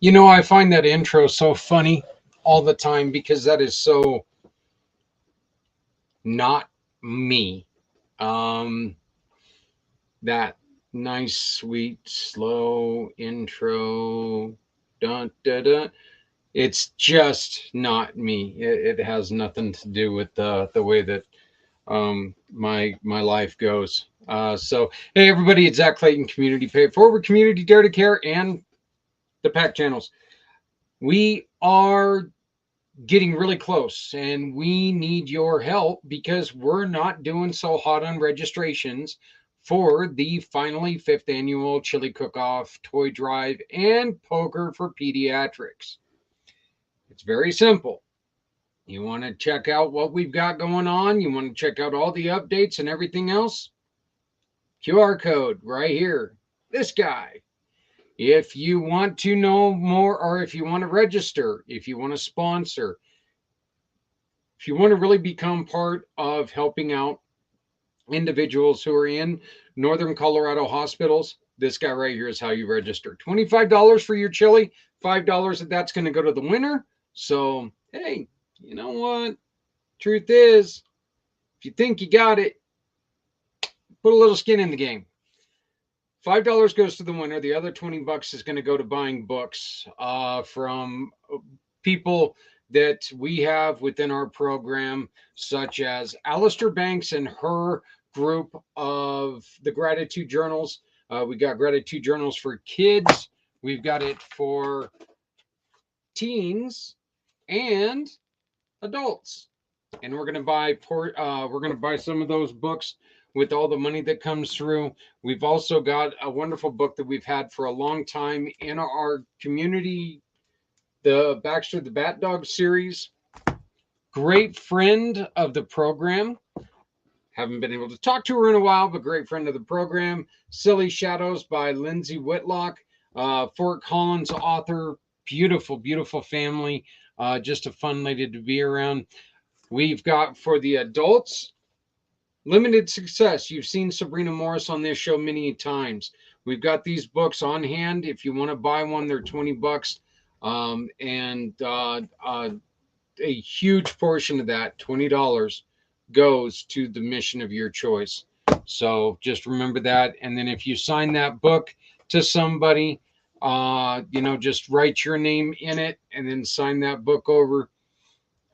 I find that intro so funny all the time because that is so not me. Um, that nice, sweet, slow intro, dun, dun, dun. It's just not me. It has nothing to do with the way that my life goes. So hey everybody, it's Zak Clayton, Community Pay It Forward, Community Dare to Care, and the PAC channels. We are getting really close and we need your help because we're not doing so hot on registrations for the finally 5th annual chili cook-off, toy drive, and poker for pediatrics. It's very simple. You want to check out what we've got going on, you want to check out all the updates and everything else, QR code right here, this guy. If you want to know more, or if you want to register, if you want to sponsor, if you want to really become part of helping out individuals who are in Northern Colorado hospitals, this guy right here is how you register. $25 for your chili, $5 of that's going to go to the winner. So, hey, you know what? Truth is, if you think you got it, put a little skin in the game. $5 goes to the winner. The other $20 is going to go to buying books from people that we have within our program, such as Alistair Banks and her group of the Gratitude Journals. We got Gratitude Journals for kids. We've got it for teens and adults. And we're going to buy some of those books with all the money that comes through. We've also got a wonderful book that we've had for a long time in our community, the Baxter the Bat Dog series. Great friend of the program. Haven't been able to talk to her in a while, but great friend of the program. Silly Shadows by Lindsay Whitlock. Fort Collins author. Beautiful, beautiful family. Just a fun lady to be around. We've got for the adults, Limited Success. You've seen Sabrina Morris on this show many times. We've got these books on hand. If you want to buy one, they're $20. A huge portion of that, $20, goes to the mission of your choice. So just remember that. And then if you sign that book to somebody, just write your name in it and then sign that book over.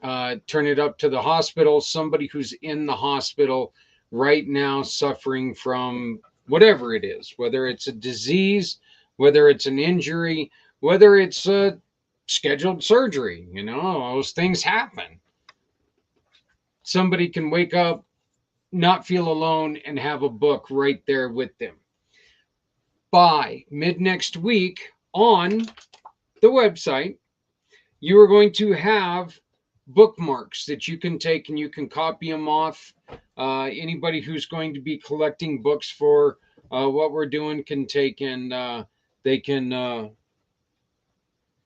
Turn it up to the hospital, somebody who's in the hospital right now suffering from whatever it is, whether it's a disease, whether it's an injury, whether it's a scheduled surgery. Those things happen. Somebody can wake up, not feel alone, and have a book right there with them. By mid next week on the website, you are going to have bookmarks that you can take and you can copy them off. Anybody who's going to be collecting books for what we're doing can take and they can.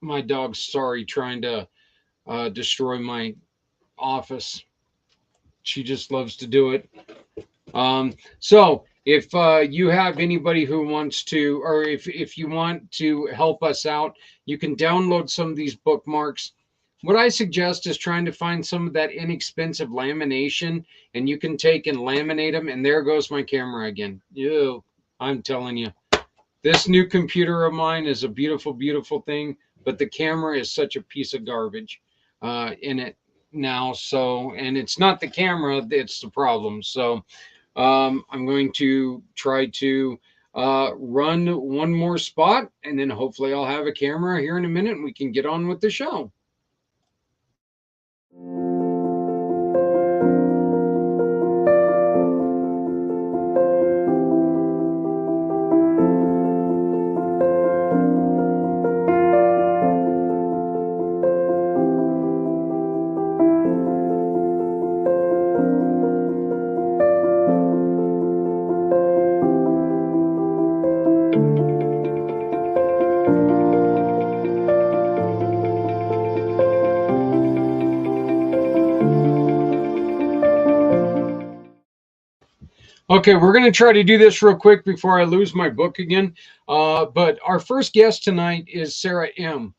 My dog's trying to destroy my office. She just loves to do it. So if you have anybody who wants to, or if you want to help us out, you can download some of these bookmarks. What I suggest is trying to find some of that inexpensive lamination, and you can take and laminate them. And there goes my camera again. I'm telling you, this new computer of mine is a beautiful, beautiful thing, but the camera is such a piece of garbage in it now. So, and it's not the camera, it's the problem. So I'm going to try to run one more spot, and then hopefully I'll have a camera here in a minute and we can get on with the show. Okay, we're going to try to do this real quick before I lose my book again. But our first guest tonight is Sarah M.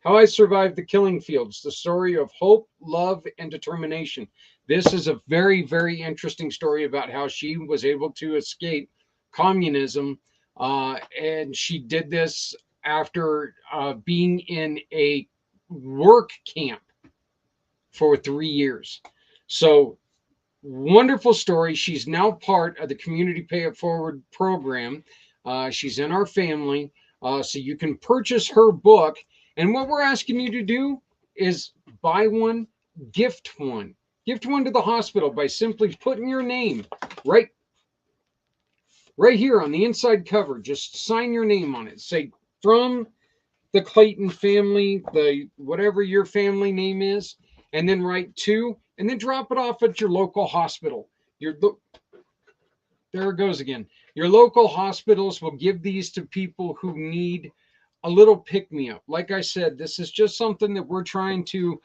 How I Survived the Killing Fields, the story of hope, love, and determination. This is a very, very interesting story about how she was able to escape communism. And she did this after being in a work camp for 3 years. So, wonderful story. She's now part of the Community Pay It Forward program. She's in our family. So you can purchase her book. And what we're asking you to do is buy one, gift one. Gift one to the hospital by simply putting your name right right here on the inside cover. Just sign your name on it. Say from the Clayton family, the whatever your family name is, and then write to, and then drop it off at your local hospital. Your there it goes again. Your local hospitals will give these to people who need a little pick me up. Like I said, this is just something that we're trying to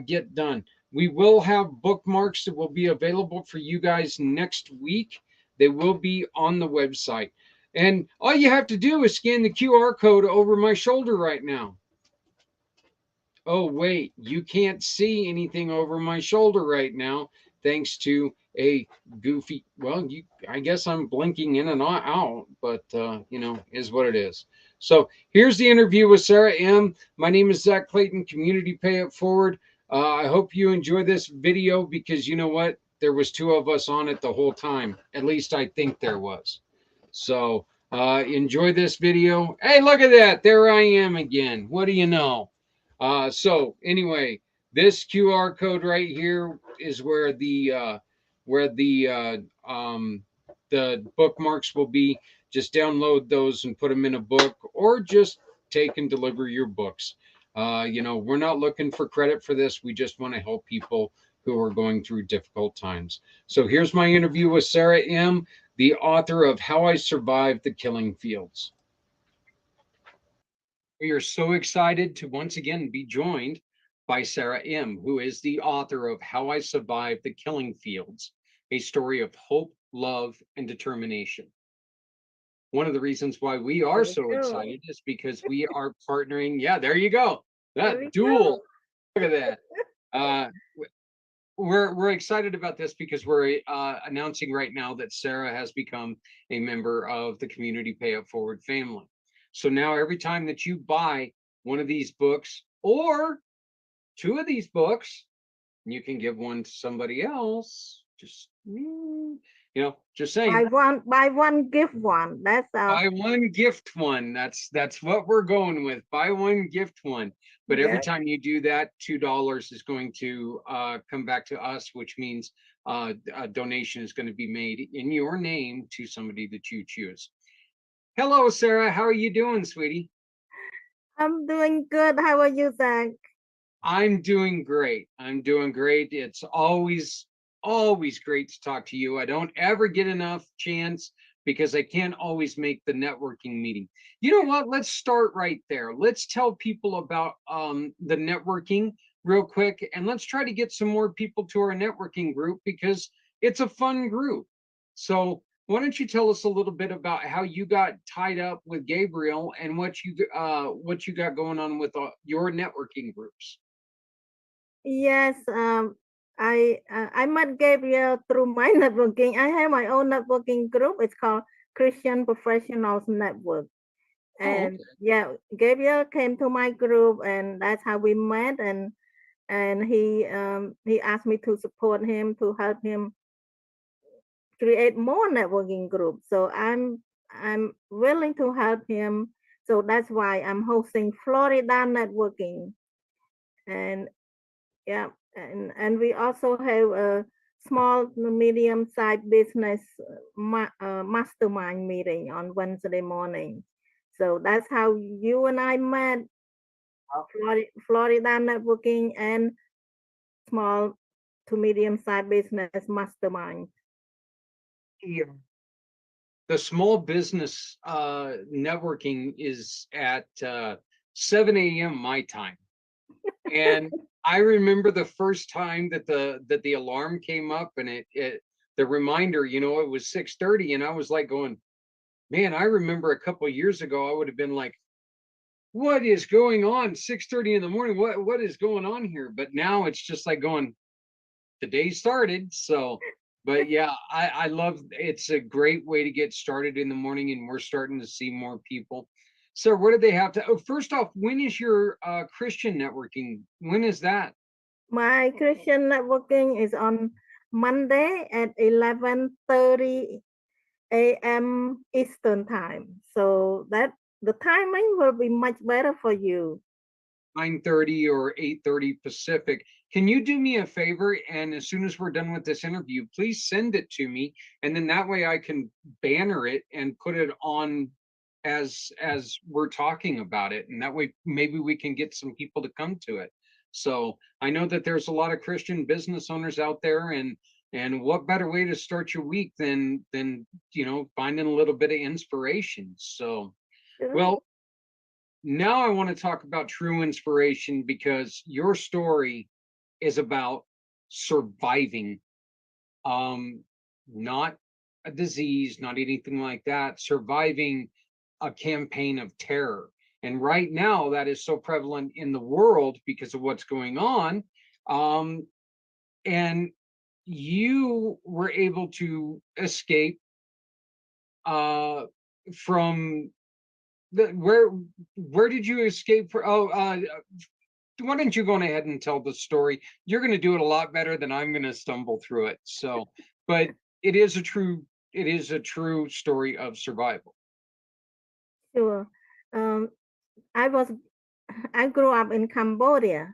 get done. We will have bookmarks that will be available for you guys next week. They will be on the website. And all you have to do is scan the QR code over my shoulder right now. Oh, wait, you can't see anything over my shoulder right now, thanks to a goofy, well, I guess I'm blinking in and out, but, is what it is. So here's the interview with Sarah M. My name is Zak Clayton, Community Pay It Forward. I hope you enjoy this video because you know what? There was two of us on it the whole time. At least I think there was. So enjoy this video. Hey, look at that. There I am again. What do you know? So anyway, this QR code right here is where the bookmarks will be. Just download those and put them in a book, or just take and deliver your books. We're not looking for credit for this. We just want to help people who are going through difficult times. So here's my interview with Sarah M., the author of How I Survived the Killing Fields. We are so excited to once again be joined by Sarah M., who is the author of How I Survived the Killing Fields, a story of hope, love, and determination. One of the reasons why we are so excited is because we are partnering. Yeah, there you go. That dual. Look at that. We're excited about this because we're announcing right now that Sarah has become a member of the Community Pay It Forward family. So now every time that you buy one of these books or two of these books, you can give one to somebody else. Just saying. Buy one, gift one. That's Buy one, gift one. That's what we're going with. Buy one, gift one. But every time you do that, $2 is going to come back to us, which means a donation is going to be made in your name to somebody that you choose. Hello, Sarah. How are you doing, sweetie? I'm doing good. How are you, Zach? I'm doing great. I'm doing great. It's always great to talk to you. I don't ever get enough chance because I can't always make the networking meeting. You know what? Let's start right there. Let's tell people about the networking real quick, and let's try to get some more people to our networking group because it's a fun group. So why don't you tell us a little bit about how you got tied up with Gabriel and what you got going on with your networking groups? Yes, I met Gabriel through my networking. I have my own networking group. It's called Christian Professionals Network. Oh, And yeah, Gabriel came to my group, and that's how we met. And he asked me to support him, to help him create more networking groups. So I'm willing to help him. So that's why I'm hosting Florida networking. And yeah, and we also have a small medium sized business mastermind meeting on Wednesday morning. So that's how you and I met. Florida networking and small to medium sized business mastermind. yeah. The small business networking is at 7 a.m. my time. And I remember the first time that the alarm came up and it the reminder, it was 6:30, and I was like going, man, I remember a couple of years ago, I would have been like, what is going on? 6:30 in the morning. What is going on here? But now it's just like going, the day started. So, but yeah, I love, it's a great way to get started in the morning, and we're starting to see more people. So what do they have to, oh, first off, when is your Christian networking? When is that? My Christian networking is on Monday at 11:30 a.m. Eastern time. So that the timing will be much better for you. 9:30 or 8:30 Pacific. Can you do me a favor? And as soon as we're done with this interview, please send it to me. And then that way I can banner it and put it on as we're talking about it. And that way maybe we can get some people to come to it. So I know that there's a lot of Christian business owners out there, and what better way to start your week than finding a little bit of inspiration. So Sure. well, now I want to talk about true inspiration, because your story is about surviving, um not a disease, not anything like that, surviving a campaign of terror. And right now that is so prevalent in the world because of what's going on. And you were able to escape uh from the where did you escape for? Oh, why don't you go on ahead and tell the story? You're going to do it a lot better than I'm going to stumble through it. So, but it is a true it is a true story of survival. Sure. Um, I was I grew up in Cambodia.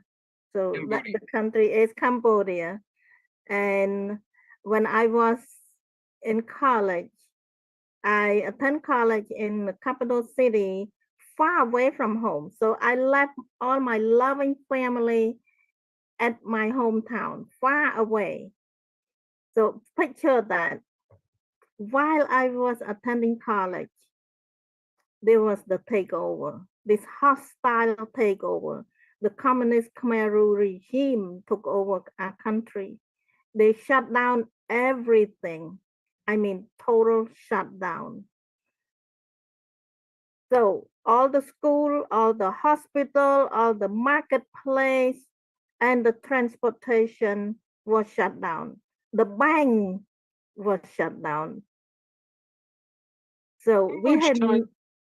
So that Cambodia. the country is Cambodia. And when I was in college, I attend college in the capital city, far away from home. So I left all my loving family at my hometown, far away. So picture that while I was attending college, there was the takeover, this hostile takeover. The communist Khmer regime took over our country. They shut down everything. I mean, total shutdown. So all the school, all the hospital, all the marketplace, and the transportation was shut down. The bank was shut down. So How we much had, time?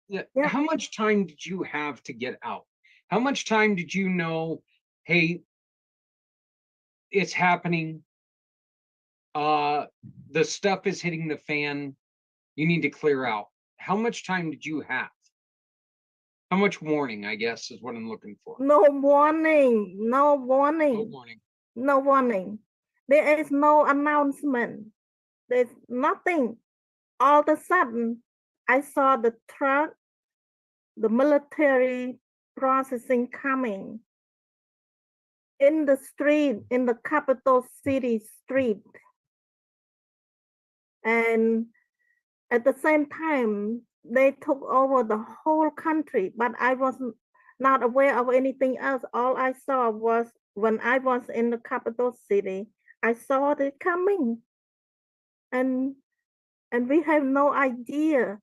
Yeah, yeah, how much time did you have to get out? How much time did you know? Hey, it's happening. Uh, the stuff is hitting the fan. You need to clear out. How much time did you have? How much warning, I guess, is what I'm looking for. no warning, no No warning, warning. no warning. There is no announcement. There's nothing. All of a sudden, I saw the truck, the military processing coming in the street, in the capital city street. And at the same time, they took over the whole country, but I was not aware of anything else. All I saw was when I was in the capital city, I saw it coming, and and we have no idea.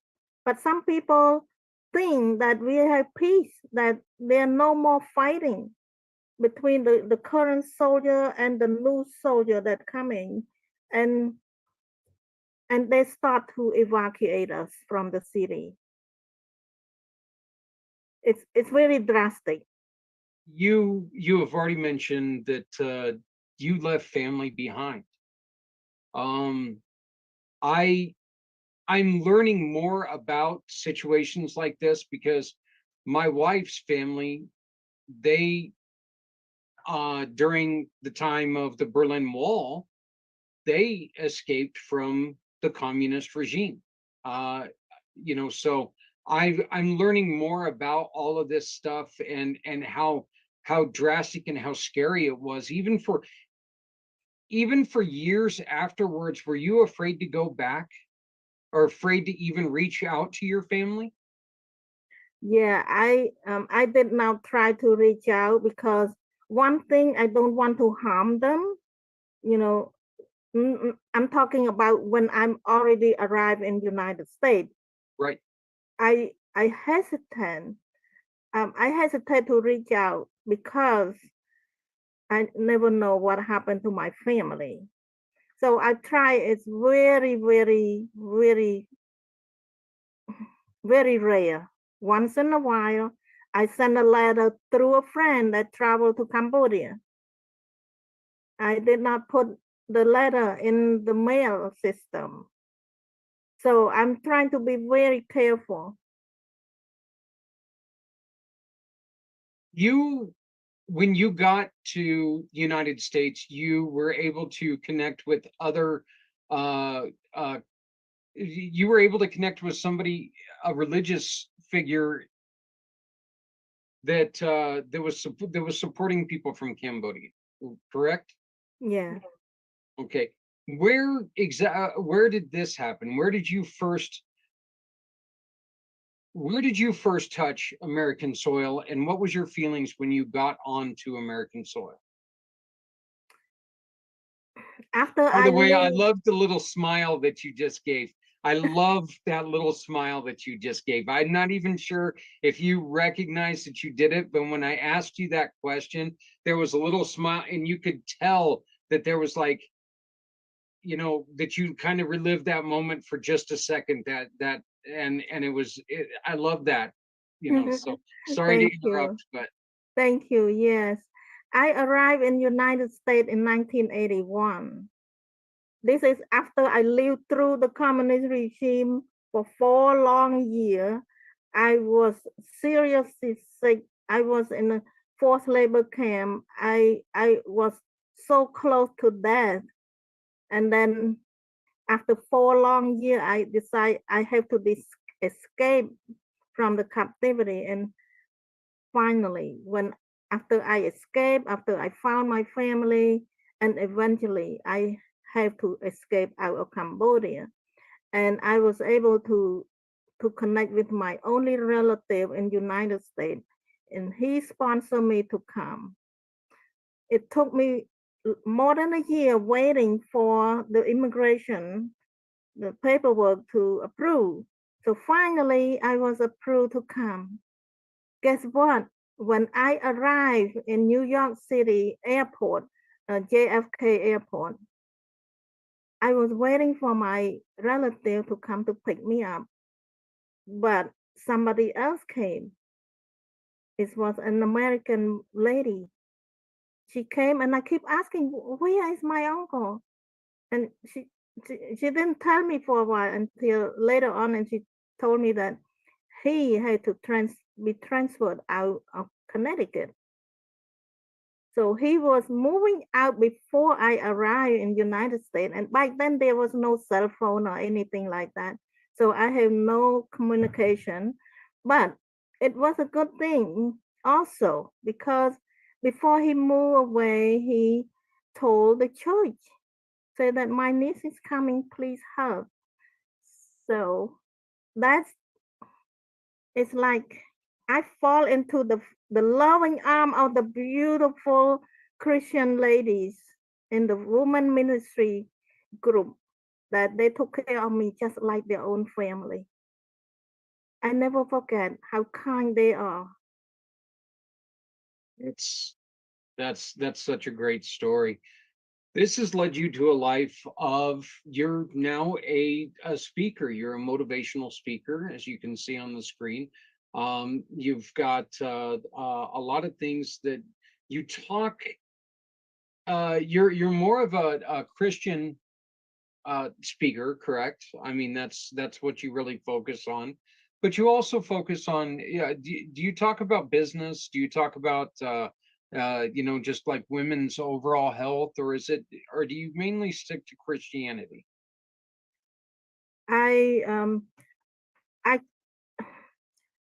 But some people think that we have peace, that there are no more fighting between the current soldier and the new soldier that coming, and and they start to evacuate us from the city. It's very drastic. You have already mentioned that you left family behind. Um, I I'm learning more about situations like this because my wife's family, they during the time of the Berlin Wall, they escaped from the communist regime. Uh, so I'm learning more about all of this stuff, and how drastic and how scary it was, even for years afterwards. Were you afraid to go back, or afraid to even reach out to your family? Yeah, I did not try to reach out because one thing, I don't want to harm them. You know, I'm talking about when I'm already arrived in United States. Right. I hesitate. I hesitate to reach out because I never know what happened to my family. So I try. It's very, very, very, very rare. Once in a while, I send a letter through a friend that traveled to Cambodia. I did not put the letter in the mail system. So I'm trying to be very careful. You, when you got to the United States, you were able to connect with other, uh, uh, you were able to connect with somebody, a religious figure that was supporting people from Cambodia, correct? Yeah. Okay. Where did this happen? Where did you first touch American soil, and what was your feelings when you got onto American soil? After By I the way, I leave, love the little smile that you just gave. I love that little smile that you just gave. I'm not even sure if you recognize that you did it, but when I asked you that question, there was a little smile, and you could tell that there was like, that you kind of relived that moment for just a second. And I love that. So sorry to thank you. interrupt, but Thank you. Yes. I arrived in United States in 1981. This is after I lived through the communist regime for 4 long years. I was seriously sick. I was in a forced labor camp. I was so close to death. And then after 4 long years, I decide I have to escape from the captivity. And finally, when after I escaped, after I found my family, and eventually I have to escape out of Cambodia, and I was able to connect with my only relative in United States, and he sponsored me to come. It took me more than a year waiting for the immigration, the paperwork to approve. So finally, I was approved to come. Guess what? When I arrived in New York City airport, JFK airport, I was waiting for my relative to come to pick me up, but somebody else came. It was an American lady. She came and I keep asking, where is my uncle? And she didn't tell me for a while until later on, and she told me that he had to be transferred out of Connecticut. So he was moving out before I arrived in United States, and back then there was no cell phone or anything like that. So I have no communication, but it was a good thing also because before he moved away, he told the church, say that my niece is coming, please help. So that's it's like I fall into the loving arm of the beautiful Christian ladies in the woman ministry group that they took care of me just like their own family. I never forget how kind they are. it's that's such a great story. This has led you to a life of you're now a speaker. You're a motivational speaker, as you can see on the screen. You've got a lot of things that you talk. You're more of a Christian speaker, correct? I mean, that's what you really focus on. But you also focus on, yeah. Do you talk about business? Do you talk about just like women's overall health, or do you mainly stick to Christianity? I um I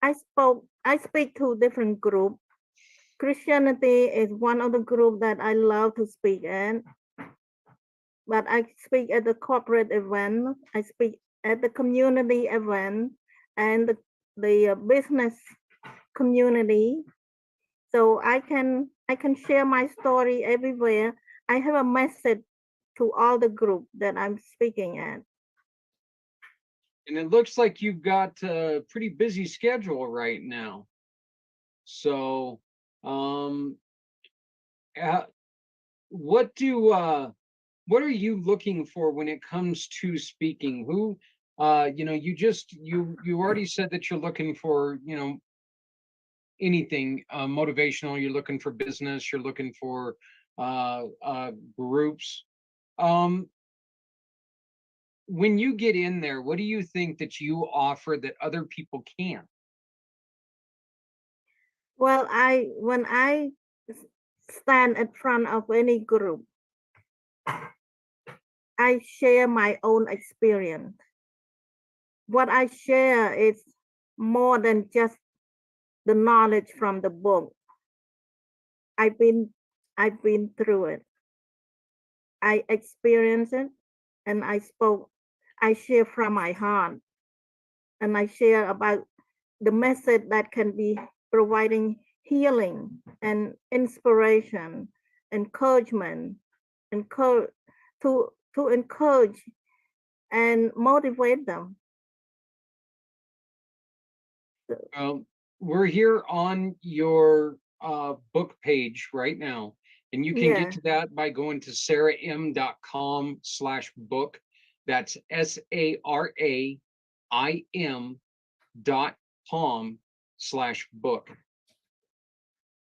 I speak to different group. Christianity is one of the group that I love to speak in, but I speak at the corporate event. I speak at the community event and the business community. So I can share my story everywhere. I have a message to all the group that I'm speaking at. And it looks like you've got a pretty busy schedule right now. So, um, uh, what do what are you looking for when it comes to speaking? Who, you already said that you're looking for, anything motivational. You're looking for business. You're looking for groups. Um, when you get in there, what do you think that you offer that other people can't? Well, I when I stand in front of any group, I share my own experience. What I share is more than just the knowledge from the book. I've been I've been through it. I experienced it and I share from my heart and I share about the message that can be providing healing and inspiration, encouragement, encourage to encourage and motivate them. We're here on your book page right now, and you can get Yeah. to that by going to saraim.com/book. That's SARAIM.com/book.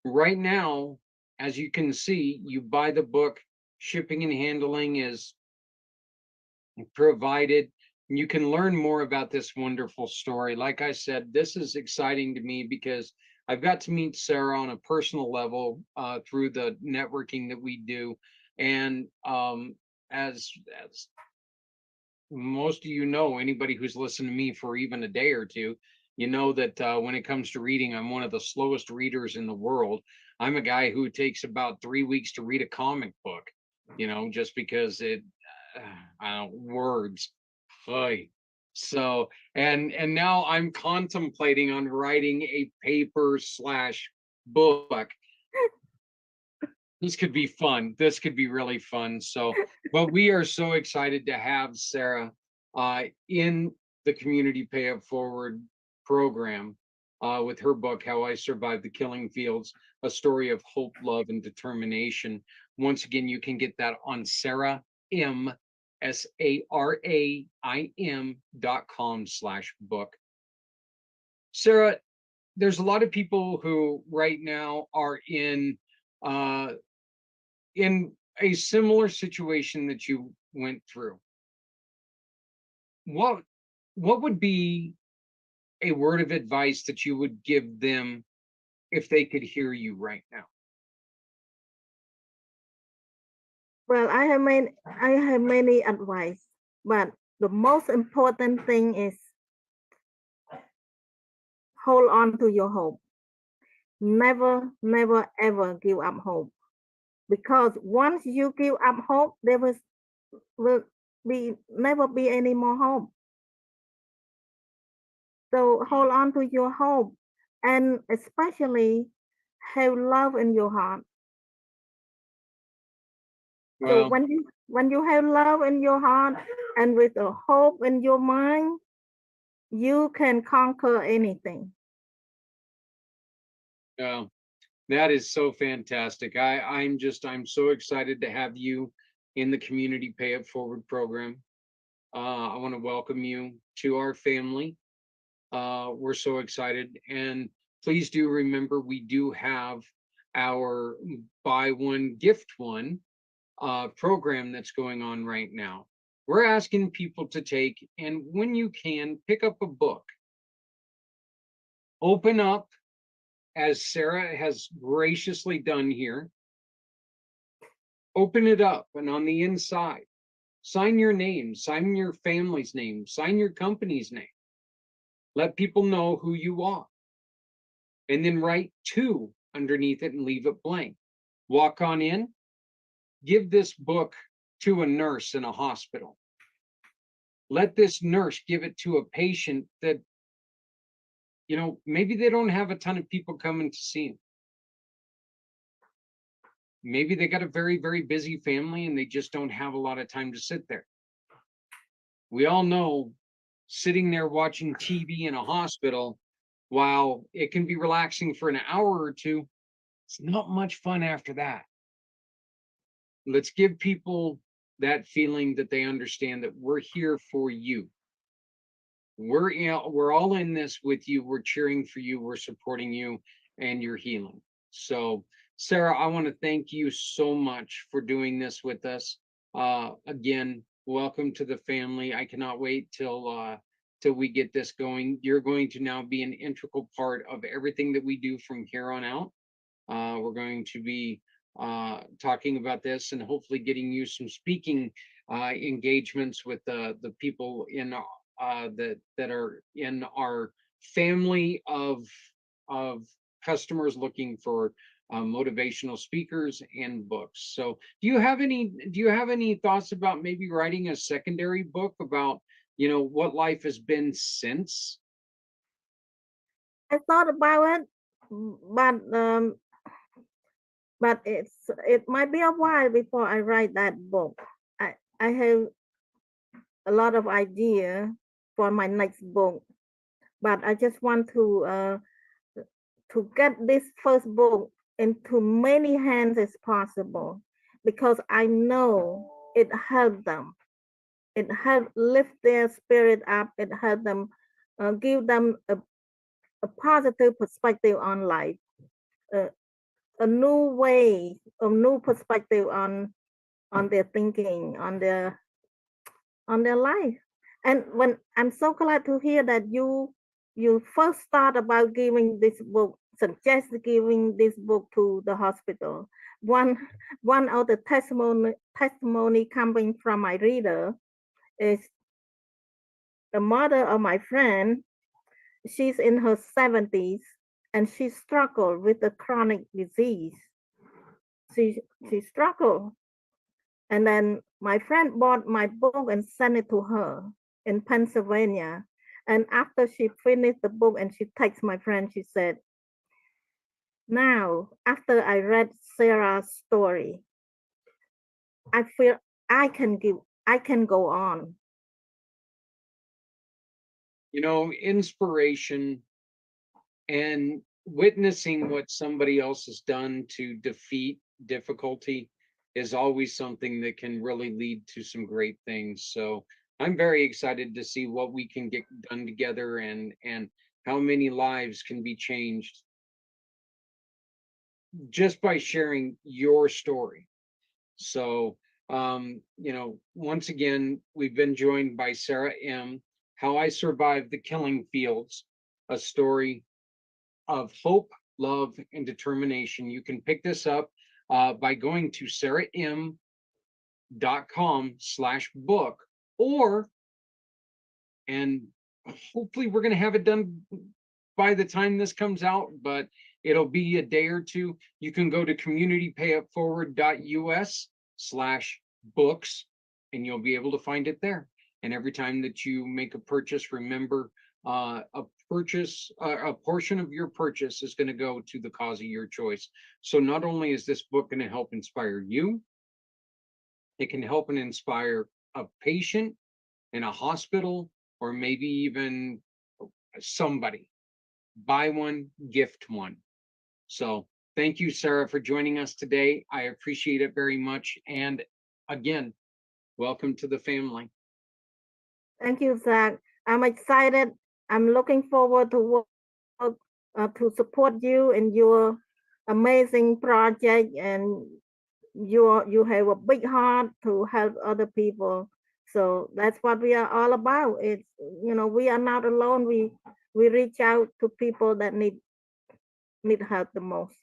Right now, as you can see, you buy the book, shipping and handling is provided. You can learn more about this wonderful story. Like I said, this is exciting to me because I've got to meet Sarah on a personal level through the networking that we do. And as most of you know, anybody who's listened to me for even a day or two, you know that when it comes to reading, I'm one of the slowest readers in the world. I'm a guy who takes about 3 weeks to read a comic book, just because words. Oy. So, and now I'm contemplating on writing a paper slash book. This could be fun. This could be really fun. So, but we are so excited to have Sarah in the Community Pay It Forward program with her book, How I Survived the Killing Fields, a story of hope, love, and determination. Once again, you can get that on Sarah M. SARAIM.com/book. Sarah, there's a lot of people who right now are uh, in a similar situation that you went through. What what would be a word of advice that you would give them if they could hear you right now? Well, I have many advice, but the most important thing is hold on to your hope. Never, never, ever give up hope. Because once you give up hope, will be never be any more hope. So hold on to your hope and especially have love in your heart. So Well, when you have love in your heart and with a hope in your mind, you can conquer anything. uh, that is so fantastic. I'm so excited to have you in the Community Pay It Forward program. I want to welcome you to our family. We're so excited. And please do remember we do have our buy one, gift one program that's going on right now. We're asking people to take, and when you can, pick up a book, open up, as Sarah has graciously done here, open it up, and on the inside, sign your name, sign your family's name, sign your company's name. Let people know who you are. And then write "to" underneath it and leave it blank. Walk on in, give this book to a nurse in a hospital. Let this nurse give it to a patient that, maybe they don't have a ton of people coming to see them. Maybe they got a very, very busy family and they just don't have a lot of time to sit there. We all know sitting there watching TV in a hospital, while it can be relaxing for an hour or two, it's not much fun after that. Let's give people that feeling that they understand that we're here for you. We're all in this with you. We're cheering for you. We're supporting you and your healing. So, Sarah, I want to thank you so much for doing this with us. Again, welcome to the family. I cannot wait till we get this going. You're going to now be an integral part of everything that we do from here on out. We're going to be talking about this and hopefully getting you some speaking engagements with the people in that are in our family of customers looking for motivational speakers and books. So, do you have any thoughts about maybe writing a secondary book about what life has been since? I thought about it, but it might be a while before I write that book. I have a lot of idea for my next book, but I just want to get this first book into many hands as possible because I know it helped them. It helped lift their spirit up. It helped them give them a positive perspective on life, uh, a new way, a new perspective on their thinking, on their life. And when I'm so glad to hear that you first thought about giving this book, suggest giving this book to the hospital. One one of the testimony coming from my reader is the mother of my friend. She's in her 70s and she struggled with a chronic disease. She struggled. And then my friend bought my book and sent it to her in Pennsylvania. And after she finished the book and she texted my friend, she said, now, after I read Sarah's story, I feel I can go on. Inspiration and witnessing what somebody else has done to defeat difficulty is always something that can really lead to some great things. So I'm very excited to see what we can get done together, and how many lives can be changed just by sharing your story. So, once again, we've been joined by Sarah M. How I Survived the Killing Fields, a story of hope, love, and determination. You can pick this up by going to sarahim.com/book, or, and hopefully we're going to have it done by the time this comes out, but it'll be a day or two. You can go to communitypayupforward.us/books, and you'll be able to find it there. And every time that you make a purchase, remember, a portion of your purchase is going to go to the cause of your choice. So not only is this book going to help inspire you, it can help and inspire a patient in a hospital, or maybe even somebody. Buy one, gift one. So thank you, Sarah, for joining us today. I appreciate it very much. And again, welcome to the family. Thank you, Zach. I'm excited. I'm looking forward to work to support you in your amazing project, and you have a big heart to help other people. So that's what we are all about. It's we are not alone. We reach out to people that need help the most.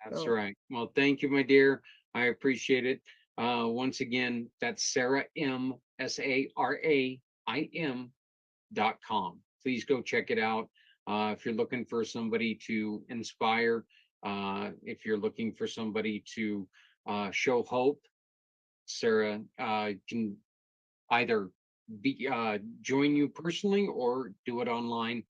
That's So right. Well, thank you, my dear. I appreciate it. Once again, that's Sarah M, SARAIM.com. Please go check it out. If you're looking for somebody to inspire, if you're looking for somebody to show hope, Sarah can either join you personally or do it online.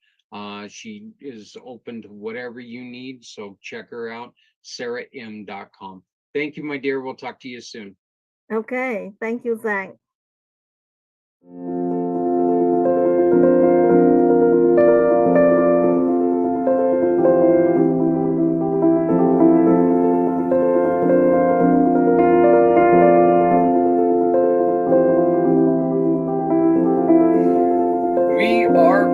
She is open to whatever you need. So check her out, sarahim.com. Thank you, my dear. We'll talk to you soon. Okay. Thank you, Zach. We are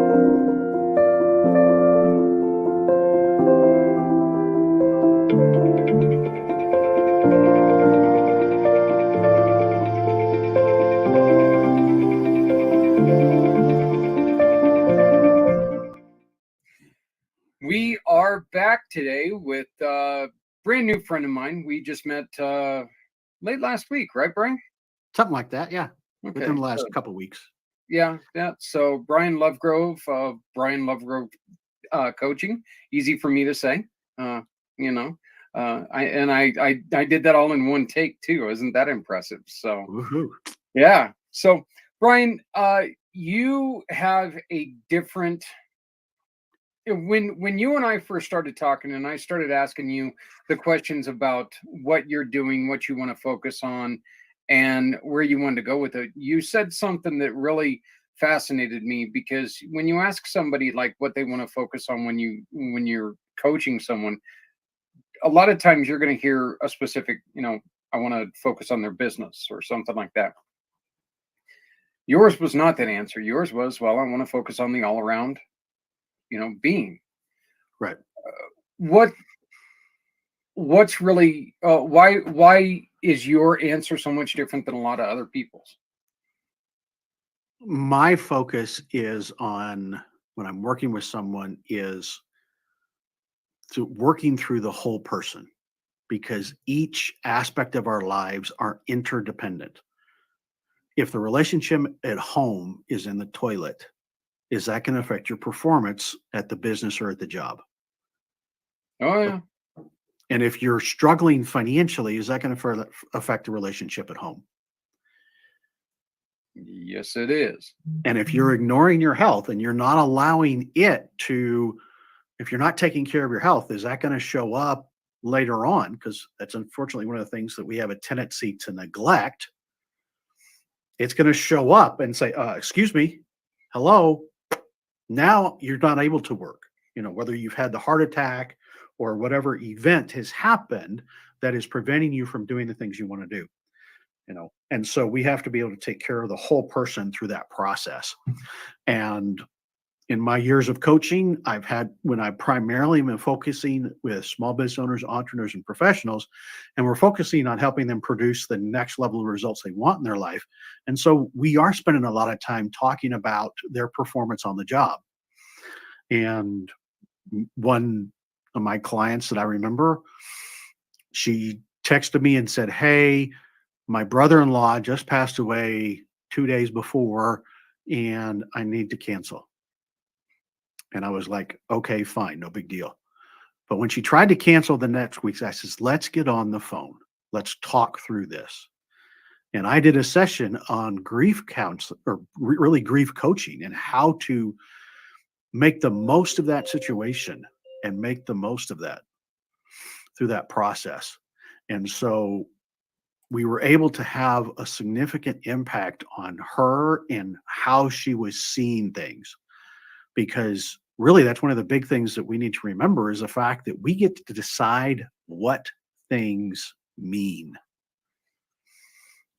We are back today with a brand new friend of mine. We just met late last week, right, Brian? Something like that, yeah. Okay. Within the last couple of weeks. Yeah. So Brian Lovegrove, Brian Lovegrove coaching. Easy for me to say. You know. I did that all in one take too. Isn't that impressive? So Woohoo. yeah. So Brian, you have a different when you and I first started talking and I started asking you the questions about what you're doing, what you want to focus on, and where you wanted to go with it, you said something that really fascinated me because when you ask somebody like what they want to focus on when you're coaching someone, a lot of times you're going to hear a specific, I want to focus on their business or something like that. Yours was not that answer. Yours was, well, I want to focus on the all around being right. What's really why is your answer so much different than a lot of other people's? My focus is on when I'm working with someone is to working through the whole person, because each aspect of our lives are interdependent. If the relationship at home is in the toilet, is that going to affect your performance at the business or at the job? Oh, yeah. And if you're struggling financially, is that going to affect the relationship at home? Yes, it is. And if you're ignoring your health and you're not allowing it to, if you're not taking care of your health, is that going to show up later on? Because that's unfortunately one of the things that we have a tendency to neglect. It's going to show up and say, excuse me, hello. Now you're not able to work, whether you've had the heart attack or whatever event has happened that is preventing you from doing the things you want to do, and so we have to be able to take care of the whole person through that process. And in my years of coaching, when I primarily been focusing with small business owners, entrepreneurs, and professionals, and we're focusing on helping them produce the next level of results they want in their life. And so we are spending a lot of time talking about their performance on the job. And one of my clients that I remember, she texted me and said, hey, my brother-in-law just passed away 2 days before, and I need to cancel. And I was like, okay, fine, no big deal. But when she tried to cancel the next week, I says, let's get on the phone. Let's talk through this. And I did a session on grief counseling, or really grief coaching, and how to make the most of that situation and make the most of that through that process. And so we were able to have a significant impact on her and how she was seeing things. Because really, that's one of the big things that we need to remember is the fact that we get to decide what things mean,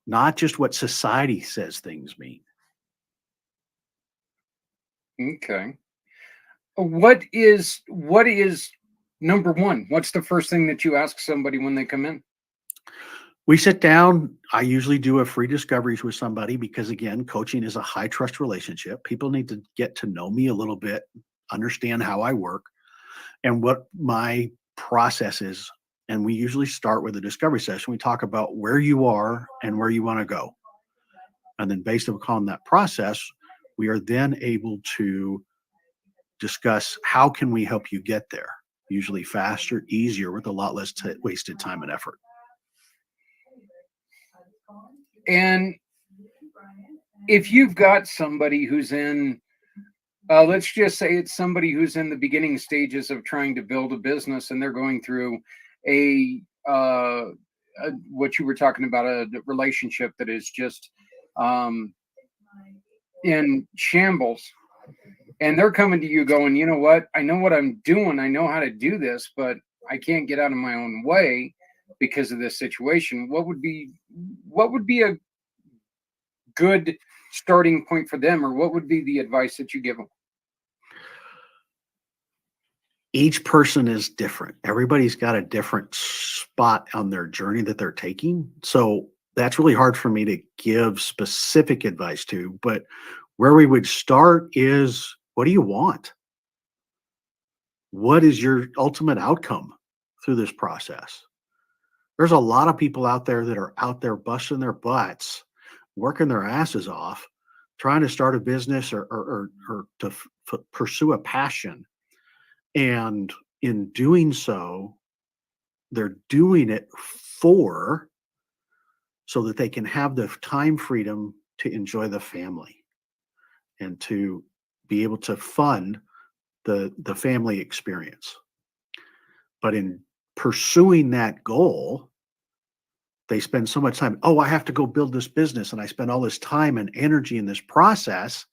not just what society says things mean. Okay. What is number one? What's the first thing that you ask somebody when they come in? We sit down. I usually do a free discoveries with somebody because, again, coaching is a high trust relationship. People need to get to know me a little bit, understand how I work and what my process is. And we usually start with a discovery session. We talk about where you are and where you want to go. And then based upon that process, we are then able to discuss how can we help you get there, usually faster, easier, with a lot less wasted time and effort. And if you've got somebody who's in, let's just say it's somebody who's in the beginning stages of trying to build a business and they're going through a what you were talking about, a relationship that is just um, in shambles, and they're coming to you going, you know what? I know what I'm doing. I know how to do this, but I can't get out of my own way because of this situation. What would be a good starting point for them, or what would be the advice that you give them? Each person is different. Everybody's got a different spot on their journey that they're taking. So that's really hard for me to give specific advice to. But where we would start is, what do you want? What is your ultimate outcome through this process? There's a lot of people out there that are out there busting their butts, working their asses off, trying to start a business or to pursue a passion. And in doing so, they're doing it so that they can have the time freedom to enjoy the family and to be able to fund the family experience. But in pursuing that goal, they spend so much time. Oh, I have to go build this business, and I spend all this time and energy in this process.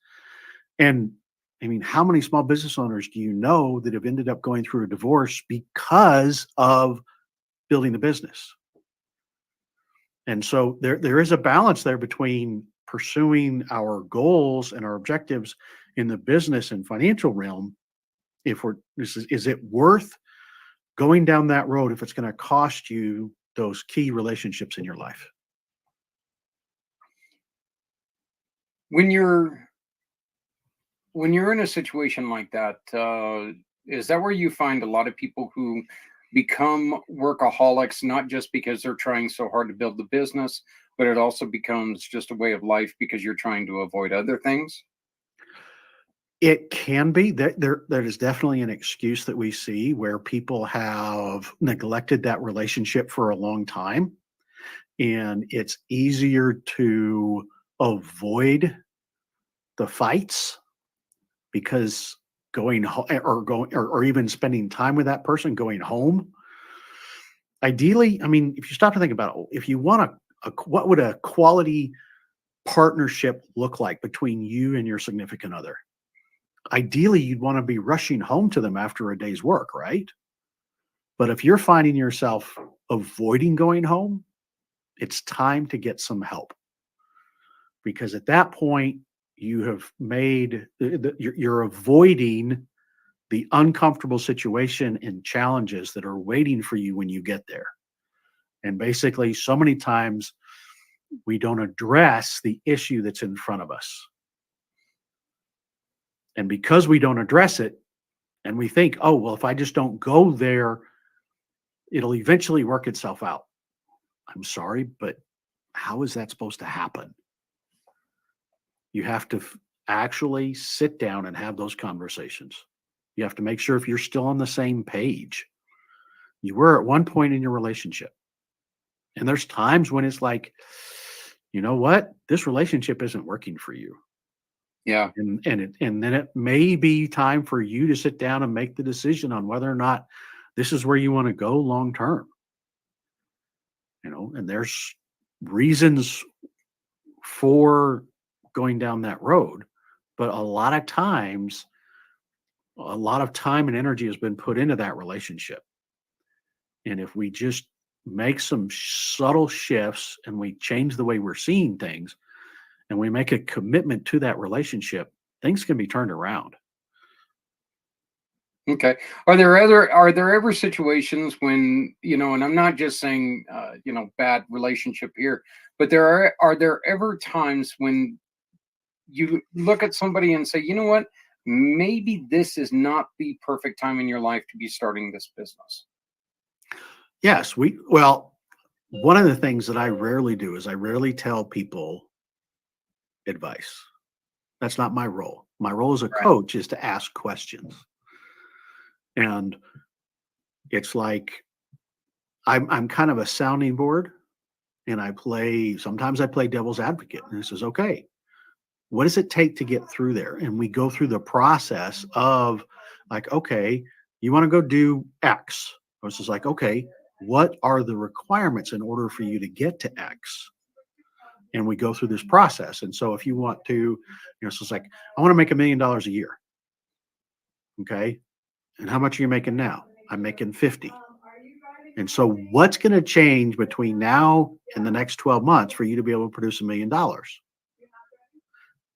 And I mean, how many small business owners do you know that have ended up going through a divorce because of building a business? And so there is a balance there between pursuing our goals and our objectives in the business and financial realm. Is it worth going down that road if it's going to cost you those key relationships in your life? When you're in a situation like that, is that where you find a lot of people who become workaholics, not just because they're trying so hard to build the business, but it also becomes just a way of life because you're trying to avoid other things? It can be. That is definitely an excuse that we see where people have neglected that relationship for a long time, and it's easier to avoid the fights because going home or even spending time with that person, going home. Ideally, I mean, if you stop to think about it, if you want what would a quality partnership look like between you and your significant other? Ideally, you'd want to be rushing home to them after a day's work, right? But if you're finding yourself avoiding going home, it's time to get some help. Because at that point, you have made, you're avoiding the uncomfortable situation and challenges that are waiting for you when you get there. And basically, so many times we don't address the issue that's in front of us. And because we don't address it, and we think, oh, well, if I just don't go there, it'll eventually work itself out. I'm sorry, but how is that supposed to happen? You have to actually sit down and have those conversations. You have to make sure if you're still on the same page. You were at one point in your relationship. And there's times when it's like, you know what? This relationship isn't working for you. Yeah. And then it may be time for you to sit down and make the decision on whether or not this is where you want to go long term. And there's reasons for going down that road, but a lot of times, a lot of time and energy has been put into that relationship. And if we just make some subtle shifts and we change the way we're seeing things and we make a commitment to that relationship, things can be turned around. Okay. Are there ever situations when, and I'm not just saying, bad relationship here, but are there ever times when you look at somebody and say, you know what, maybe this is not the perfect time in your life to be starting this business? Yes, one of the things that I rarely do is I rarely tell people advice. That's not my role. My role as a Right. coach is to ask questions. And it's like I'm kind of a sounding board, and sometimes I play devil's advocate. And it says, okay, what does it take to get through there? And we go through the process of like, okay, you want to go do X. Versus like, okay, what are the requirements in order for you to get to X? And we go through this process. And so if you want to, so it's like, I want to make $1 million a year. Okay. And how much are you making now? I'm making 50. And so what's going to change between now and the next 12 months for you to be able to produce $1 million?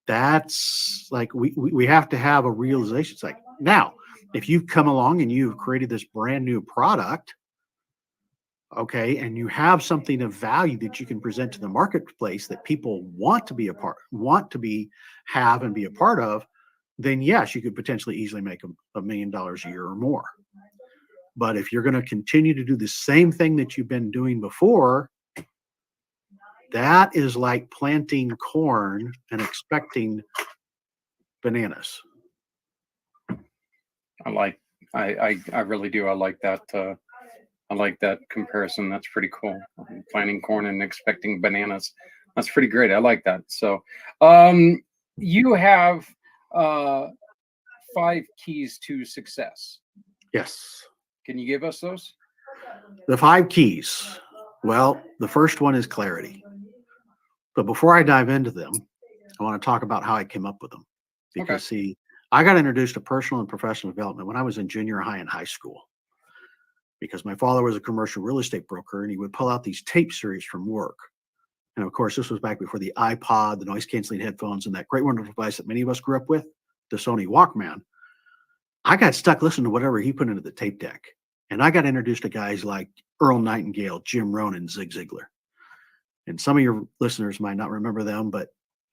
That's like, we have to have a realization. It's like, now, if you've come along and you've created this brand new product, okay, and you have something of value that you can present to the marketplace that people want to be a part, have and be a part of, then yes, you could potentially easily make $1 million a year or more. But if you're going to continue to do the same thing that you've been doing before, that is like planting corn and expecting bananas. I really do. I like that. I like that comparison. That's pretty cool. Planting corn and expecting bananas. That's pretty great. I like that. So, you have 5 keys to success. Yes. Can you give us those? The 5 keys. Well, the first one is clarity. But before I dive into them, I want to talk about how I came up with them. Because see, I got introduced to personal and professional development when I was in junior high and high school. Because my father was a commercial real estate broker and he would pull out these tape series from work. And of course, this was back before the iPod, the noise canceling headphones, and that great wonderful device that many of us grew up with, the Sony Walkman. I got stuck listening to whatever he put into the tape deck. And I got introduced to guys like Earl Nightingale, Jim Rohn, and Zig Ziglar. And some of your listeners might not remember them, but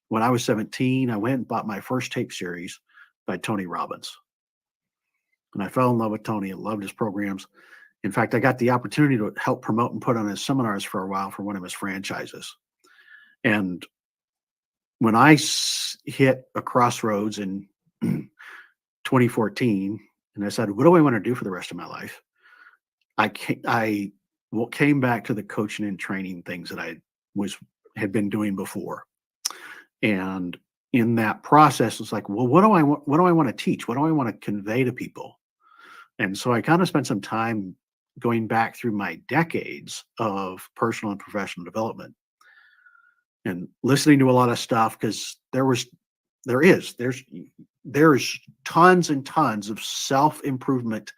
when I was 17, I went and bought my first tape series by Tony Robbins. And I fell in love with Tony and loved his programs. In fact, I got the opportunity to help promote and put on his seminars for a while for one of his franchises. And when I hit a crossroads in 2014, and I said, what do I want to do for the rest of my life? I came back to the coaching and training things that I had been doing before. And in that process, it's like, well, what do I want to teach? What do I want to convey to people? And so I kind of spent some time going back through my decades of personal and professional development and listening to a lot of stuff, because there's tons and tons of self-improvement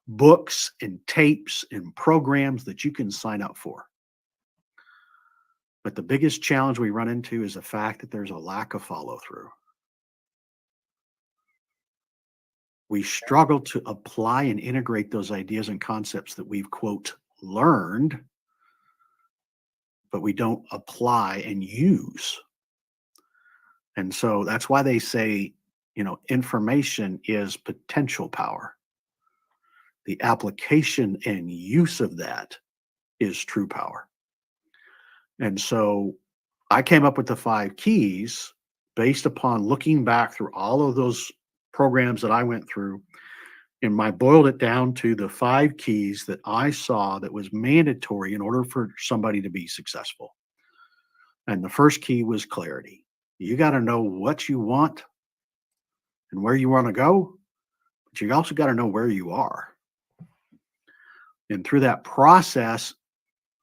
books and tapes and programs that you can sign up for. But the biggest challenge we run into is the fact that there's a lack of follow-through. We struggle to apply and integrate those ideas and concepts that we've, quote, learned, but we don't apply and use. And so that's why they say, information is potential power. The application and use of that is true power. And so I came up with the 5 keys based upon looking back through all of those programs that I went through, and I boiled it down to the 5 keys that I saw that was mandatory in order for somebody to be successful. And the first key was clarity. You got to know what you want and where you want to go, but you also got to know where you are. And through that process,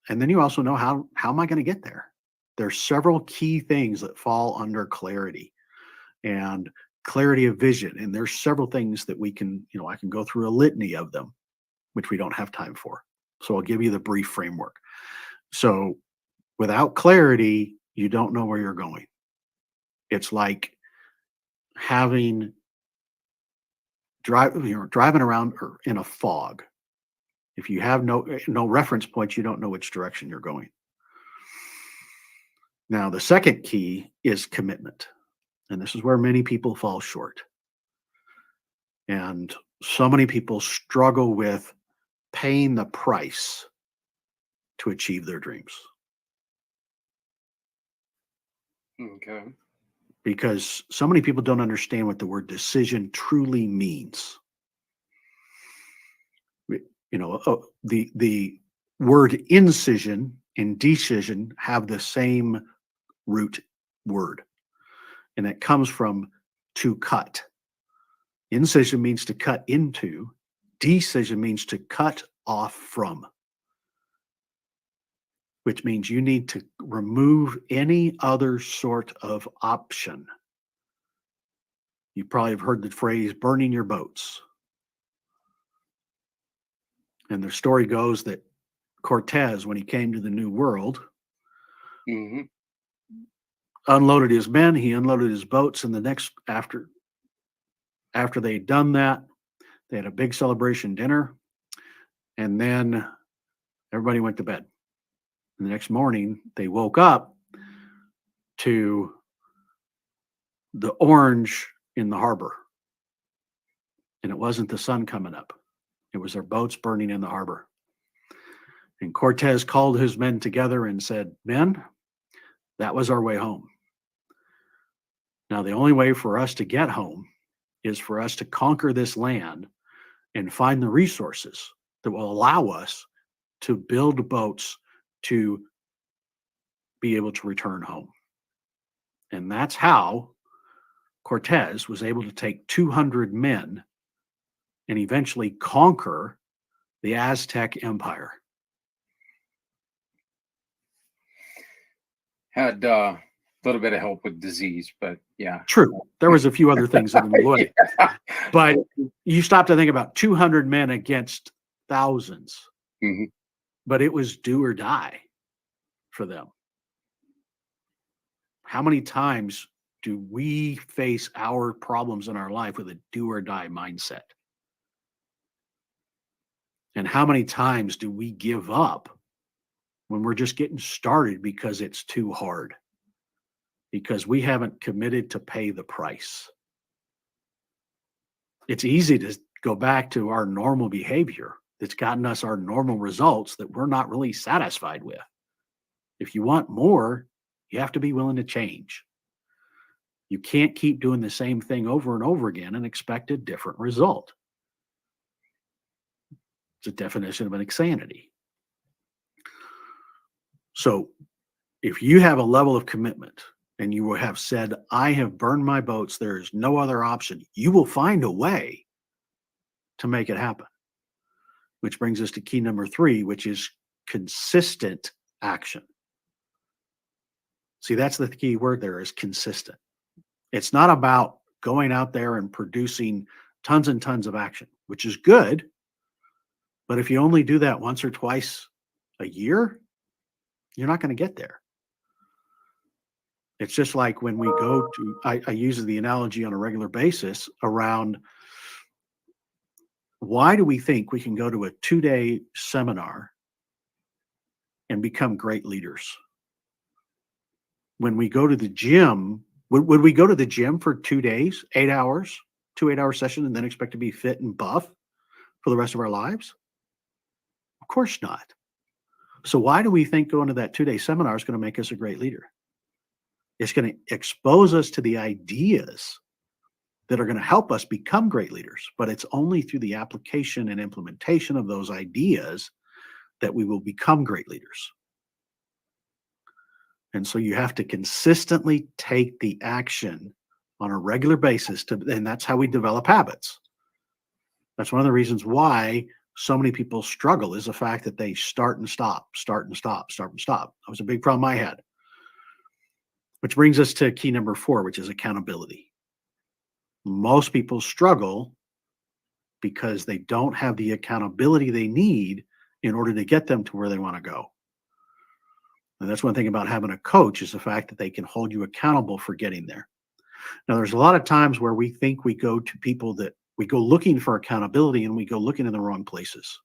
and then you also know how am I going to get there? There's several key things that fall under clarity and clarity of vision. And there's several things that we can, I can go through a litany of them, which we don't have time for. So I'll give you the brief framework. So without clarity, you don't know where you're going. It's like driving around in a fog. If you have no reference points, you don't know which direction you're going. Now, the second key is commitment. And this is where many people fall short. And so many people struggle with paying the price to achieve their dreams. Okay. Because so many people don't understand what the word decision truly means. The word incision and decision have the same root word, and it comes from to cut. Incision means to cut into, decision means to cut off from. which means you need to remove any other sort of option. You probably have heard the phrase burning your boats. And the story goes that Cortez, when he came to the New World, Mm-hmm. unloaded his men, he unloaded his boats, and the next after they'd done that, they had a big celebration dinner, and then everybody went to bed. And the next morning, they woke up to the orange in the harbor. And it wasn't the sun coming up. It was their boats burning in the harbor. And Cortez called his men together and said, "Men, that was our way home. Now, the only way for us to get home is for us to conquer this land and find the resources that will allow us to build boats to be able to return home." And that's how Cortez was able to take 200 men and eventually conquer the Aztec Empire. Had a little bit of help with disease, but yeah. True. There was a few other things in the way. But you stop to think about 200 men against thousands. Mhm. But it was do or die for them. How many times do we face our problems in our life with a do or die mindset? And how many times do we give up when we're just getting started because it's too hard? Because we haven't committed to pay the price. It's easy to go back to our normal behavior that's gotten us our normal results that we're not really satisfied with. If you want more, you have to be willing to change. You can't keep doing the same thing over and over again and expect a different result. It's a definition of an insanity. So if you have a level of commitment and you will have said, "I have burned my boats, there is no other option," you will find a way to make it happen. Which brings us to key number 3, which is consistent action. See, that's the key word there, is consistent. It's not about going out there and producing tons and tons of action, which is good. But if you only do that once or twice a year, you're not going to get there. It's just like when we go to, I use the analogy on a regular basis around, why do we think we can go to a 2-day seminar and become great leaders? When we go to the gym, would we go to the gym for 2 days, 8 hours, 2 8-hour sessions, and then expect to be fit and buff for the rest of our lives? Of course not. So why do we think going to that 2-day seminar is going to make us a great leader? It's going to expose us to the ideas that are going to help us become great leaders. But it's only through the application and implementation of those ideas that we will become great leaders. And so you have to consistently take the action on a regular basis, and that's how we develop habits. That's one of the reasons why so many people struggle, is the fact that they start and stop, start and stop, start and stop. That was a big problem I had. Which brings us to key number 4, which is accountability. Most people struggle because they don't have the accountability they need in order to get them to where they want to go. And that's one thing about having a coach, is the fact that they can hold you accountable for getting there. Now, there's a lot of times where we think we go to people that we go looking for accountability, and we go looking in the wrong places.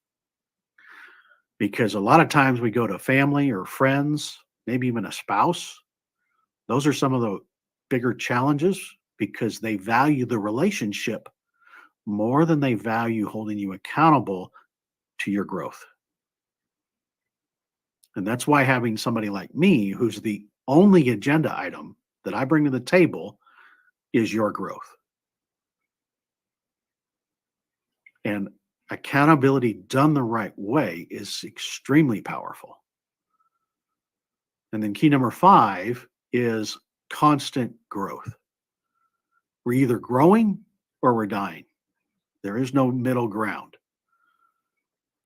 Because a lot of times we go to family or friends, maybe even a spouse. Those are some of the bigger challenges, because they value the relationship more than they value holding you accountable to your growth. And that's why having somebody like me, who's the only agenda item that I bring to the table, is your growth. And accountability done the right way is extremely powerful. And then key number 5 is constant growth. We're either growing or we're dying. There is no middle ground.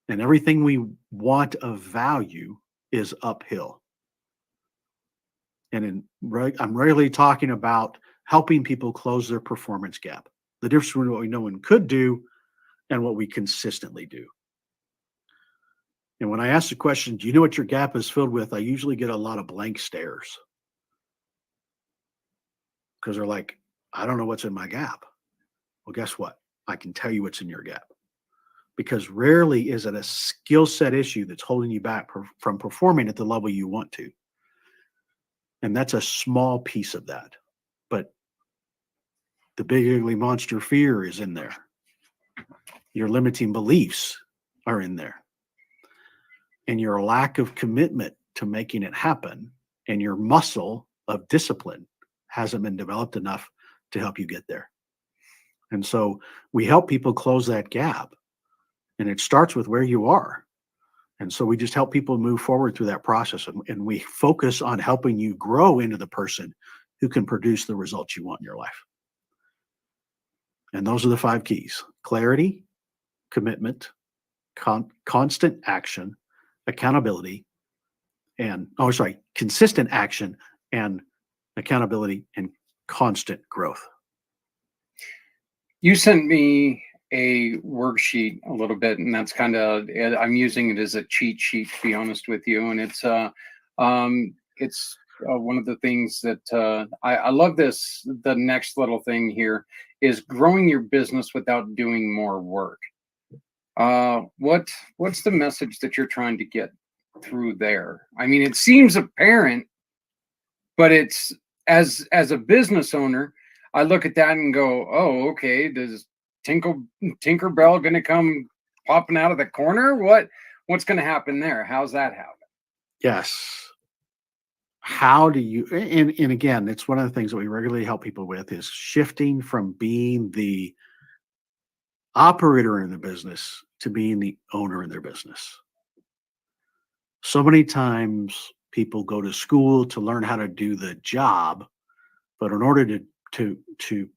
And everything we want of value is uphill. And I'm regularly talking about helping people close their performance gap. The difference between what we know and could do and what we consistently do. And when I ask the question, do you know what your gap is filled with? I usually get a lot of blank stares. Because they're like, I don't know what's in my gap. Well, guess what? I can tell you what's in your gap. Because rarely is it a skill set issue that's holding you back from performing at the level you want to. And that's a small piece of that. But the big ugly monster fear is in there. Your limiting beliefs are in there. And your lack of commitment to making it happen and your muscle of discipline hasn't been developed enough to help you get there. And so we help people close that gap. And it starts with where you are. And so we just help people move forward through that process. And we focus on helping you grow into the person who can produce the results you want in your life. And those are the 5 keys: clarity, commitment, constant action, accountability, and consistent action and accountability and constant growth. You sent me a worksheet a little bit, and that's kind of, I'm using it as a cheat sheet, to be honest with you. And it's one of the things that I love. This, the next little thing here is growing your business without doing more work. What's the message that you're trying to get through there? I mean, it seems apparent, but it's as a business owner, I look at that and go, oh, okay, does Tinkerbell going to come popping out of the corner? What's going to happen there? How's that happen? Yes. How do you, and again, it's one of the things that we regularly help people with is shifting from being the operator in the business to being the owner in their business. So many times people go to school to learn how to do the job, but in order to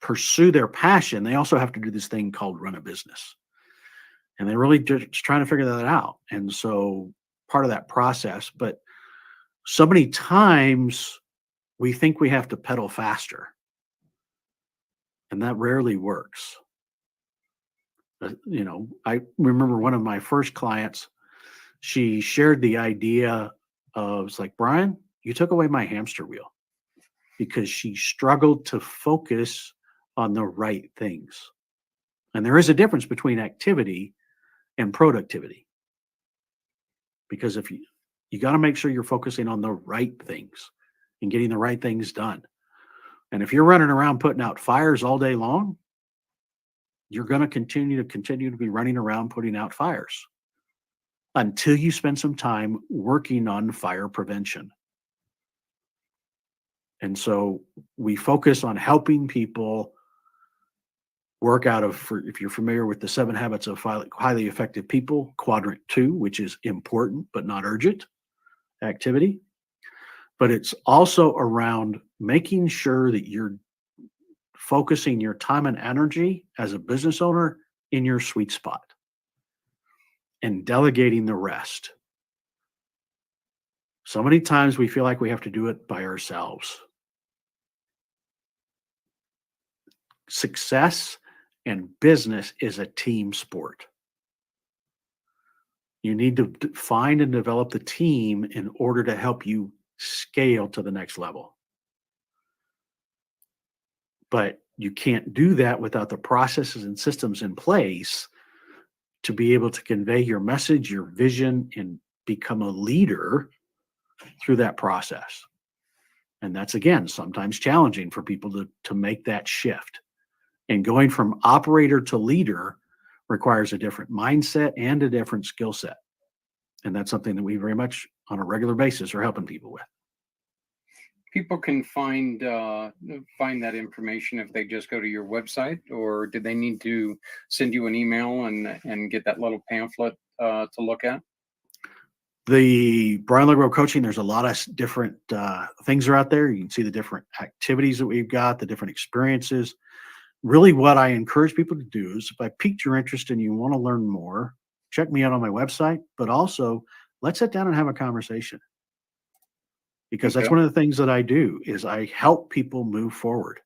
pursue their passion, they also have to do this thing called run a business. And they're really just trying to figure that out. And so part of that process, but so many times we think we have to pedal faster. And that rarely works. I remember one of my first clients, she shared the idea of, it's like, Brian, you took away my hamster wheel, because she struggled to focus on the right things. And there is a difference between activity and productivity. Because if you got to make sure you're focusing on the right things and getting the right things done. And if you're running around putting out fires all day long, you're going to continue to be running around putting out fires until you spend some time working on fire prevention. And so we focus on helping people work out of, if you're familiar with the 7 habits of highly effective people, quadrant 2, which is important but not urgent activity. But it's also around making sure that you're focusing your time and energy as a business owner in your sweet spot and delegating the rest. So many times we feel like we have to do it by ourselves. Success and business is a team sport. You need to find and develop the team in order to help you scale to the next level. But you can't do that without the processes and systems in place to be able to convey your message, your vision, and become a leader through that process. And that's, again, sometimes challenging for people to make that shift. And going from operator to leader requires a different mindset and a different skill set. And that's something that we very much on a regular basis are helping people with. People can find that information if they just go to your website, or do they need to send you an email and get that little pamphlet to look at? The Brian Lovegrove coaching, there's a lot of different things are out there. You can see the different activities that we've got, the different experiences. Really what I encourage people to do is, if I piqued your interest and you want to learn more, check me out on my website, but also let's sit down and have a conversation. Because that's Okay. one of the things that I do is I help people move forward.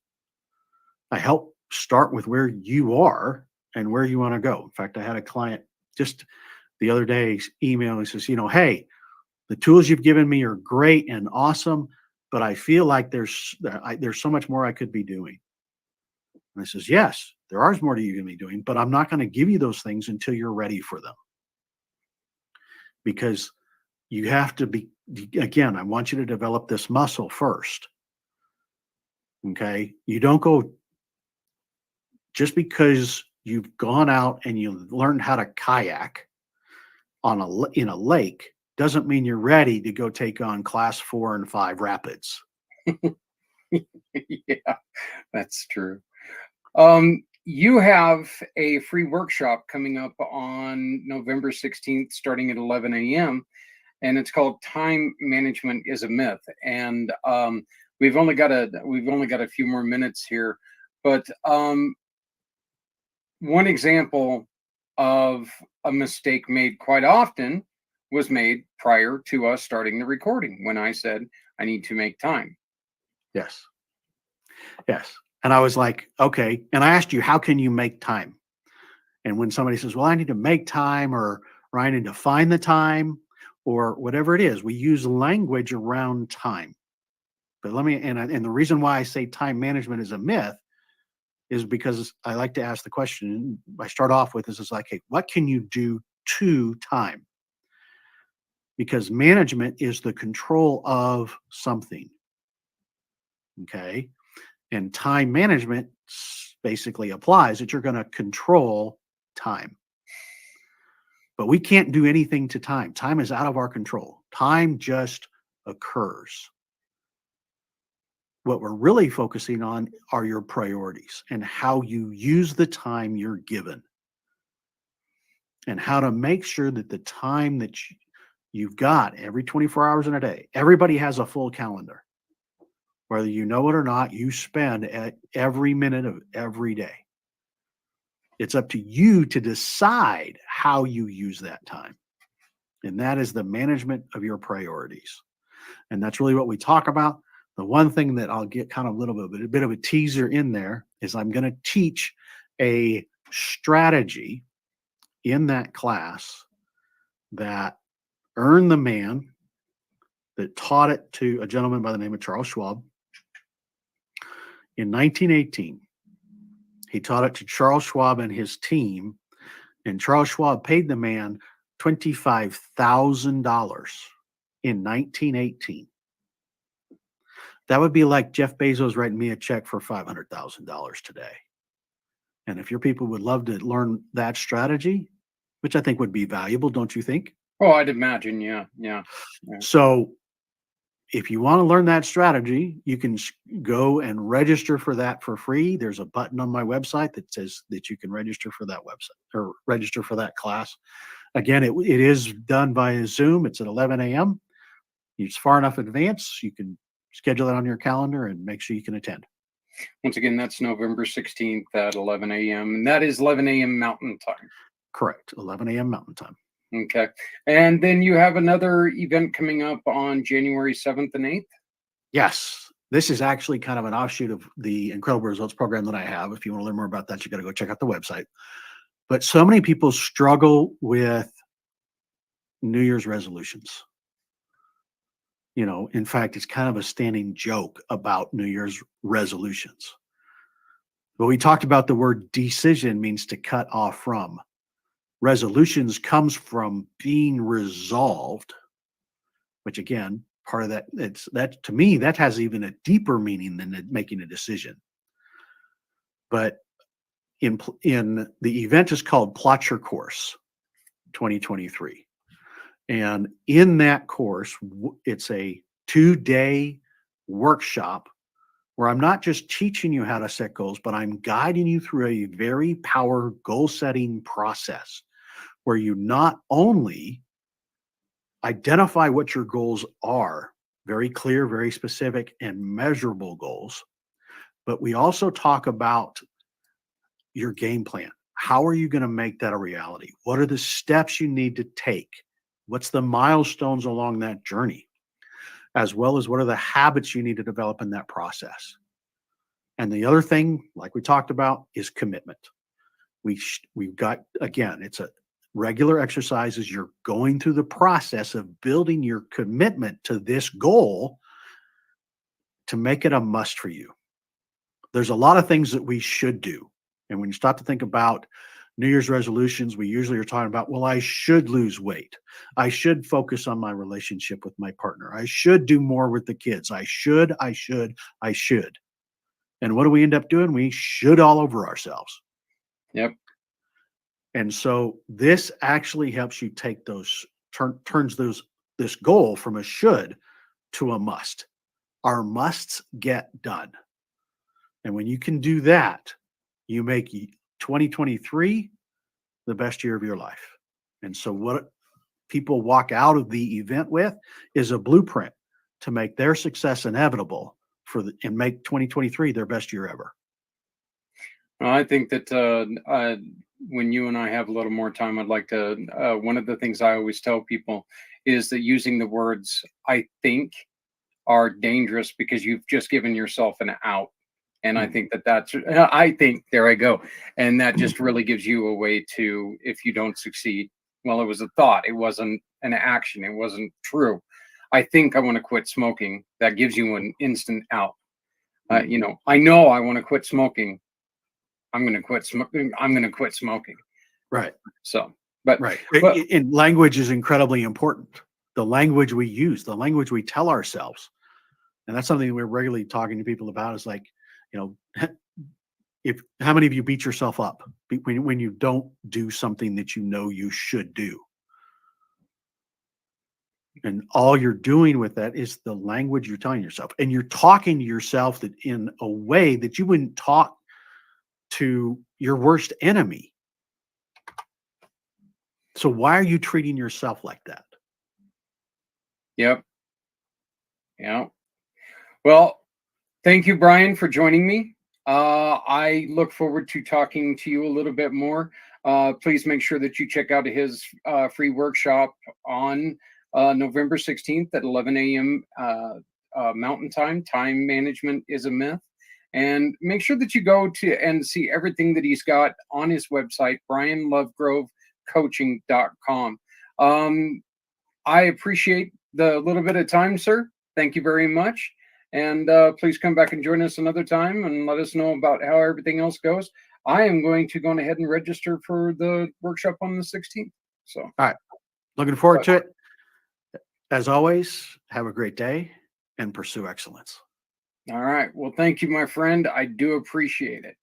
I help start with where you are and where you want to go. In fact, I had a client just the other day email and says, hey, the tools you've given me are great and awesome, but I feel like there's so much more I could be doing. And I says, yes, there are more you can be doing, but I'm not going to give you those things until you're ready for them. Because you have to be, again, I want you to develop this muscle first. Okay. You don't go just because you've gone out and you learned how to kayak in a lake doesn't mean you're ready to go take on class 4 and 5 rapids. Yeah, that's true. You have a free workshop coming up on November 16th, starting at 11 a.m. and it's called "Time Management is a Myth." And we've only got a few more minutes here, but one example of a mistake made quite often was made prior to us starting the recording when I said I need to make time. Yes. Yes. And I was like, okay. And I asked you, how can you make time? And when somebody says, well, I need to make time, or I need to find the time, or whatever it is, we use language around time. But and the reason why I say time management is a myth is because I like to ask the question. I start off with this is like, hey, what can you do to time? Because management is the control of something. Okay. And time management basically applies that you're going to control time. But we can't do anything to time. Time is out of our control. Time just occurs. What we're really focusing on are your priorities and how you use the time you're given, and how to make sure that the time that you've got every 24 hours in a day, everybody has a full calendar. Whether you know it or not, you spend at every minute of every day. It's up to you to decide how you use that time. And that is the management of your priorities. And that's really what we talk about. The one thing that I'll get kind of a bit of a teaser in there is I'm going to teach a strategy in that class that earned the man that taught it to a gentleman by the name of Charles Schwab in 1918. He taught it to Charles Schwab and his team, and Charles Schwab paid the man $25,000 in 1918. That would be like Jeff Bezos writing me a check for $500,000 today. And if your people would love to learn that strategy, which I think would be valuable, don't you think? Oh, I'd imagine. Yeah. So if you want to learn that strategy, you can go and register for that for free. There's a button on my website that says that you can register for that website or register for that class. Again, it is done via Zoom. It's at 11 a.m. It's far enough advance. You can schedule it on your calendar and make sure you can attend. Once again, that's November 16th at 11 a.m. And that is 11 a.m. Mountain Time. Correct. 11 a.m. Mountain Time. Okay. And then you have another event coming up on January 7th and 8th? Yes. This is actually kind of an offshoot of the Incredible Results program that I have. If you want to learn more about that, you got to go check out the website. But so many people struggle with New Year's resolutions. In fact, it's kind of a standing joke about New Year's resolutions. But we talked about the word decision means to cut off from. Resolutions comes from being resolved, which again, part of that to me, that has even a deeper meaning than making a decision. But in the event is called Plot Your Course 2023. And in that course, it's a 2-day workshop where I'm not just teaching you how to set goals, but I'm guiding you through a very powerful goal setting process where you not only identify what your goals are, very clear, very specific, and measurable goals, but we also talk about your game plan. How are you going to make that a reality? What are the steps you need to take What's the milestones along that journey? As well as what are the habits you need to develop in that process? And the other thing, like we talked about, is commitment. We've got, again, it's a regular exercises. You're going through the process of building your commitment to this goal to make it a must for you. There's a lot of things that we should do. And when you start to think about New Year's resolutions, we usually are talking about, well, I should lose weight. I should focus on my relationship with my partner. I should do more with the kids. I should. And what do we end up doing? We should all over ourselves. Yep. And so this actually helps you take those, turns this goal from a should to a must. Our musts get done. And when you can do that, you make 2023 the best year of your life. And so what people walk out of the event with is a blueprint to make their success inevitable and make 2023 their best year ever. Well, I think that when you and I have a little more time, I'd like to, one of the things I always tell people is that using the words "I think" are dangerous because you've just given yourself an out. And I think I think, there I go. And that just really gives you a way to, if you don't succeed, well, it was a thought. It wasn't an action. It wasn't true. I think I want to quit smoking. That gives you an instant out. I know I want to quit smoking. I'm going to quit smoking. I'm going to quit smoking. Right. So, but right. And language is incredibly important. The language we use, the language we tell ourselves. And that's something we're regularly talking to people about is like, how many of you beat yourself up when you don't do something that you know you should do? And all you're doing with that is the language you're telling yourself. And you're talking to yourself that in a way that you wouldn't talk to your worst enemy. So why are you treating yourself like that? Yep. Yeah. Well, thank you, Brian, for joining me. I look forward to talking to you a little bit more. Please make sure that you check out his free workshop on November 16th at 11 a.m. Mountain Time. Time management is a myth. And make sure that you go to and see everything that he's got on his website, brianlovegrovecoaching.com. I appreciate the little bit of time, sir. Thank you very much. And please come back and join us another time and let us know about how everything else goes. I am going to go ahead and register for the workshop on the 16th. So, all right. Looking forward to it. As always, have a great day and pursue excellence. All right. Well, thank you, my friend. I do appreciate it.